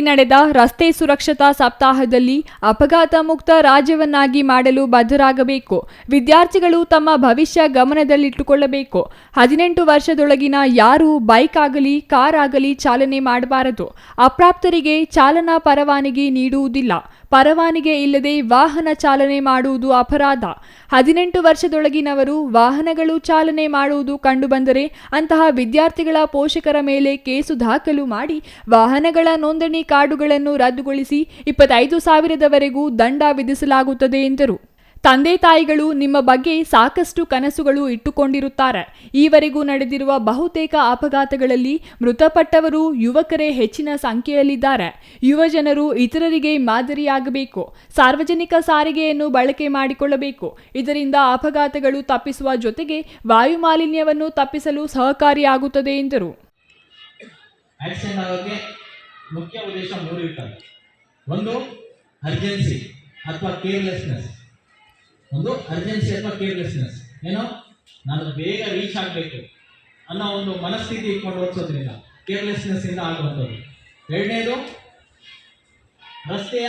ನಡೆದ ರಸ್ತೆ ಸುರಕ್ಷತಾ ಸಪ್ತಾಹದಲ್ಲಿ ಅಪಘಾತ ಮುಕ್ತ ರಾಜ್ಯವನ್ನಾಗಿ ಮಾಡಲು ಬದ್ಧರಾಗಬೇಕು. ವಿದ್ಯಾರ್ಥಿಗಳು ತಮ್ಮ ಭವಿಷ್ಯ ಗಮನದಲ್ಲಿಟ್ಟುಕೊಳ್ಳಬೇಕು. 18 ವರ್ಷದೊಳಗಿನ ಯಾರೂ ಬೈಕ್ ಆಗಲಿ ಕಾರ್ ಆಗಲಿ ಚಾಲನೆ ಮಾಡಬಾರದು. ಅಪ್ರಾಪ್ತರಿಗೆ ಚಾಲನಾ ಪರವಾನಗಿ ನೀಡುವುದಿಲ್ಲ. ಪರವಾನಗಿ ಇಲ್ಲದೆ ವಾಹನ ಚಾಲನೆ ಮಾಡುವುದು ಅಪರಾಧ. 18 ವರ್ಷದೊಳಗಿನವರು ವಾಹನಗಳು ಚಾಲನೆ ಮಾಡುವುದು ಕಂಡುಬಂದರೆ ಅಂತಹ ವಿದ್ಯಾರ್ಥಿಗಳ ಪೋಷಕರ ಮೇಲೆ ಕೇಸು ದಾಖಲು ಮಾಡಿ ವಾಹನಗಳ ನೋಂದಣಿ ಕಾರ್ಡುಗಳನ್ನು ರದ್ದುಗೊಳಿಸಿ 25,000ವರೆಗೂ ದಂಡ ವಿಧಿಸಲಾಗುತ್ತದೆ ಎಂದರು. ತಂದೆ ತಾಯಿಗಳು ನಿಮ್ಮ ಬಗ್ಗೆ ಸಾಕಷ್ಟು ಕನಸುಗಳು ಇಟ್ಟುಕೊಂಡಿರುತ್ತಾರೆ. ಈವರೆಗೂ ನಡೆದಿರುವ ಬಹುತೇಕ ಅಪಘಾತಗಳಲ್ಲಿ ಮೃತಪಟ್ಟವರು ಯುವಕರೇ ಹೆಚ್ಚಿನ ಸಂಖ್ಯೆಯಲ್ಲಿದ್ದಾರೆ. ಯುವಜನರು ಇತರರಿಗೆ ಮಾದರಿಯಾಗಬೇಕು. ಸಾರ್ವಜನಿಕ ಸಾರಿಗೆಯನ್ನು ಬಳಕೆ ಮಾಡಿಕೊಳ್ಳಬೇಕು. ಇದರಿಂದ ಅಪಘಾತಗಳು ತಪ್ಪಿಸುವ ಜೊತೆಗೆ ವಾಯು ಮಾಲಿನ್ಯವನ್ನು ತಪ್ಪಿಸಲು ಸಹಕಾರಿಯಾಗುತ್ತದೆ ಎಂದರು. ಮುಖ್ಯ ಉದ್ದೇಶ 3 ಇರ್ತದೆ. ಒಂದು ಅರ್ಜೆನ್ಸಿ ಅಥವಾ ಕೇರ್ಲೆಸ್ನೆಸ್. ಏನೋ ನಾನು ಬೇಗ ರೀಚ್ ಆಗಬೇಕು ಅನ್ನೋ ಒಂದು ಮನಸ್ಥಿತಿ ಇಟ್ಕೊಂಡು ಓಡಿಸೋದ್ರಿಂದ ಕೇರ್ಲೆಸ್ನೆಸ್ ಇಂದ ಆಗುವಂಥದ್ದು. ಎರಡನೇದು ರಸ್ತೆಯ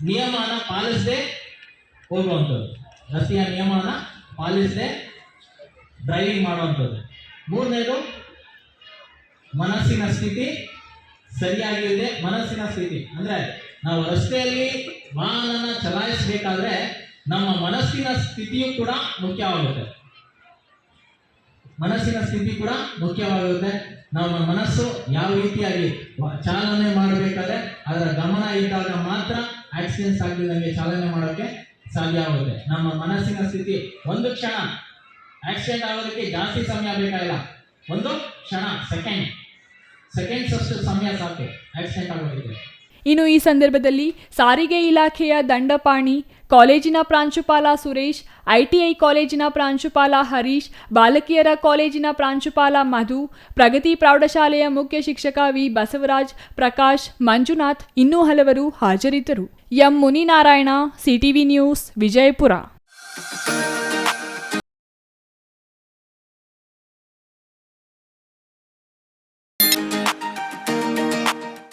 ನಿಯಮನ ಪಾಲಿಸದೆ ಹೋಗುವಂಥದ್ದು, ರಸ್ತೆಯ ನಿಯಮನ ಪಾಲಿಸದೆ ಡ್ರೈವಿಂಗ್ ಮಾಡುವಂಥದ್ದು. ಮೂರನೇದು ಮನಸ್ಸಿನ ಸ್ಥಿತಿ ಸರಿಯಾಗಿರದೆ. ಮನಸ್ಸಿನ ಸ್ಥಿತಿ ಅಂದರೆ ನಾವು ರಸ್ತೆಯಲ್ಲಿ ವಾಹನ ಚಲಾಯಿಸಬೇಕಾದ್ರೆ ನಮ್ಮ ಮನಸ್ಸಿನ ಸ್ಥಿತಿಯು ಕೂಡ ಮುಖ್ಯವಾಗುತ್ತೆ. ನಮ್ಮ ಮನಸ್ಸು ಯಾವ ರೀತಿಯಾಗಿ ಚಾಲನೆ ಮಾಡಬೇಕಾದ್ರೆ ಅದರ ಗಮನ ಇದ್ದಾಗ ಮಾತ್ರ ಆಕ್ಸಿಡೆಂಟ್ಸ್ ಆಗಲಿಲ್ಲಂಗೆ ಚಾಲನೆ ಮಾಡೋಕ್ಕೆ ಸಾಧ್ಯ ಆಗುತ್ತೆ. ನಮ್ಮ ಮನಸ್ಸಿನ ಸ್ಥಿತಿ ಒಂದು ಕ್ಷಣ, ಆಕ್ಸಿಡೆಂಟ್ ಆಗೋದಕ್ಕೆ ಜಾಸ್ತಿ ಸಮಯ ಬೇಕಾಗಿಲ್ಲ, ಒಂದು ಕ್ಷಣ, ಸೆಕೆಂಡ್ಸ್ ಅಷ್ಟು ಸಮಯ ಸಾಕು ಆಕ್ಸಿಡೆಂಟ್ ಆಗೋದಕ್ಕೆ. ಇನ್ನು ಈ ಸಂದರ್ಭದಲ್ಲಿ ಸಾರಿಗೆ ಇಲಾಖೆಯ ದಂಡಪಾಣಿ, ಕಾಲೇಜಿನ ಪ್ರಾಂಶುಪಾಲ ಸುರೇಶ್, ಐಟಿಐ ಕಾಲೇಜಿನ ಪ್ರಾಂಶುಪಾಲ ಹರೀಶ್, ಬಾಲಕಿಯರ ಕಾಲೇಜಿನ ಪ್ರಾಂಶುಪಾಲ ಮಧು, ಪ್ರಗತಿ ಪ್ರೌಢಶಾಲೆಯ ಮುಖ್ಯ ಶಿಕ್ಷಕ ವಿ ಬಸವರಾಜ್, ಪ್ರಕಾಶ್, ಮಂಜುನಾಥ್ ಇನ್ನೂ ಹಲವರು ಹಾಜರಿದ್ದರು. M Muninarayana, CTV news, Vijayapura.